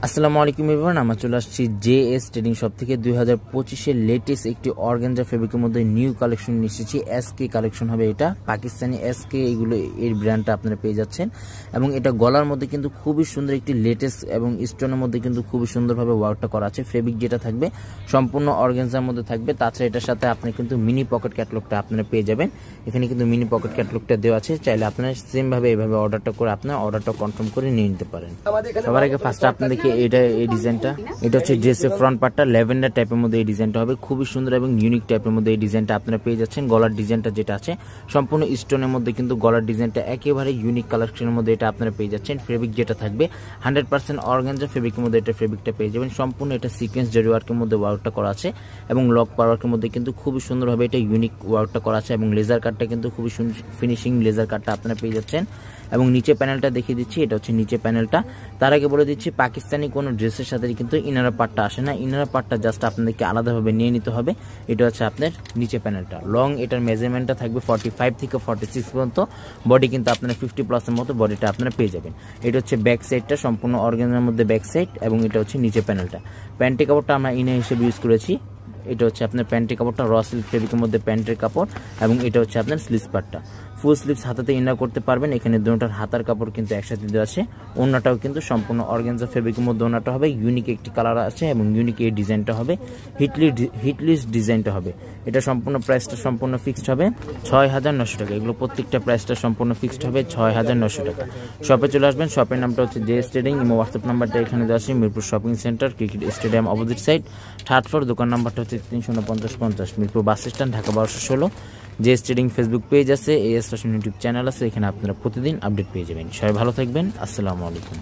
আসসালামু আলাইকুম এভরিওয়ান, আমরা চলে আসছি জেএস ট্রেডিং শপ থেকে 2025 এর লেটেস্ট একটি অর্গানজা ফেব্রিকের মধ্যে নিউ কালেকশন নিয়ে এসেছি। এসকে কালেকশন হবে, এটা পাকিস্তানি এসকে, এগুলো এর ব্র্যান্ডটা আপনারা পেয়ে যাচ্ছেন। এবং এটা গলার মধ্যে কিন্তু খুবই সুন্দর একটি লেটেস্ট এবং স্টোনের মধ্যে কিন্তু খুবই সুন্দরভাবে ওয়ার্কটা করা আছে। ফেব্রিক যেটা থাকবে সম্পূর্ণ অর্গানজার মধ্যে থাকবে। তাছাড়া এটার সাথে আপনি কিন্তু মিনি পকেট ক্যাটালগটা আপনারা পেয়ে যাবেন। এখানে কিন্তু মিনি পকেট ক্যাটালগটা দেওয়া আছে, চাইলে আপনারা সেমভাবে এইভাবে অর্ডারটা করে আপনার অর্ডারটা কনফার্ম করে নিয়ে নিতে পারেন। সবার আগে ফার্স্ট আপনাদেরকে এটা এই ডিজাইনটা, এটা হচ্ছে ড্রেসের ফ্রন্ট পার্টটা ল্যাভেন্ডার টাইপের মধ্যে এই ডিজাইনটা হবে, খুবই সুন্দর এবং ইউনিক টাইপের মধ্যে এই ডিজাইনটা আপনারা পেয়ে যাচ্ছেন। গলার ডিজাইনটা যেটা আছে সম্পূর্ণ স্টোনের মধ্যে কিন্তু গলার ডিজাইনটা একেবারে ইউনিক কালেকশনের মধ্যে এটা আপনারা পেয়ে যাচ্ছেন। ফেব্রিক যেটা থাকবে 100% অর্গানজা ফেব্রিকের মধ্যে এটা ফেব্রিকটা পেয়ে যাবেন। সম্পূর্ণ এটা সিকোয়েন্স জরি ওয়ার্কের মধ্যে ওয়ার্কটা করা আছে এবং লক ওয়ার্কের মধ্যে কিন্তু খুবই সুন্দরভাবে এটা ইউনিক ওয়ার্কটা করা আছে এবং লেজার কাটটা কিন্তু খুবই ফিনিশিং লেজার কাটটা আপনারা পেয়ে যাচ্ছেন। এবং নিচে প্যানেলটা দেখিয়ে দিচ্ছি, এটা হচ্ছে নিচে প্যানেলটা। তার আগে বলে দিচ্ছি পাকিস্তানি কোনো ড্রেসের সাথে কিন্তু ইনার পার্টটা আসে না, ইনার পার্টটা জাস্ট আপনাদেরকে আলাদাভাবে নিয়ে নিতে হবে। এটা হচ্ছে আপনার নিচে প্যানেলটা। লং এটার মেজারমেন্টটা থাকবে 45 থেকে 46 পর্যন্ত, বডি কিন্তু আপনার 50+ মতো বডিটা আপনারা পেয়ে যাবেন। এটা হচ্ছে ব্যাক সাইডটা, সম্পূর্ণ অর্গানজার মধ্যে ব্যাক সাইড, এবং এটা হচ্ছে নিচে প্যানেলটা। প্যান্টি কাপড়টা আমরা ইনার হিসেবে ইউজ করেছি। এটা হচ্ছে আপনার প্যান্টের কাপড়টা র সিল্ক ফেব্রিকের মধ্যে প্যান্টের কাপড়, এবং এটা হচ্ছে আপনার স্লিভস পার্টটা। ফুল স্লিভস হাতাতে ইনার করতে পারবেন। এখানে দুটোটার হাতার কাপড় কিন্তু একসাথে দেওয়া আছে। ওড়নাটাও কিন্তু সম্পূর্ণ অর্গানজা ফেব্রিকের মধ্যে ওড়নাটা হবে, ইউনিক একটি কালার আছে এবং ইউনিক এই ডিজাইনটা হবে, হিটলিস্ট ডিজাইনটা হবে। এটা সম্পূর্ণ প্রাইসটা সম্পূর্ণ ফিক্সড হবে ৬,৯০০ টাকা। এগুলো প্রত্যেকটা প্রাইসটা সম্পূর্ণ ফিক্সড হবে ৬,৯০০ টাকা। শপে চলে আসবেন, শপের নামটা হচ্ছে জেএস ট্রেডিং। হোয়াটসঅ্যাপ নাম্বারটা এখানে দেওয়া আছে, Mirpur shopping centre, cricket stadium opposite side, 3rd floor. দোকান নাম্বারটা হচ্ছে 34950, Mirpur bus stand, Dhaka 1216। JS trading Facebook page আছে, এএস ফ্যাশন ইউটিউব চ্যানেল আছে, এখানে আপনারা প্রতিদিন আপডেট পেয়ে যাবেন। সবাই ভালো থাকবেন, আসসালামু আলাইকুম।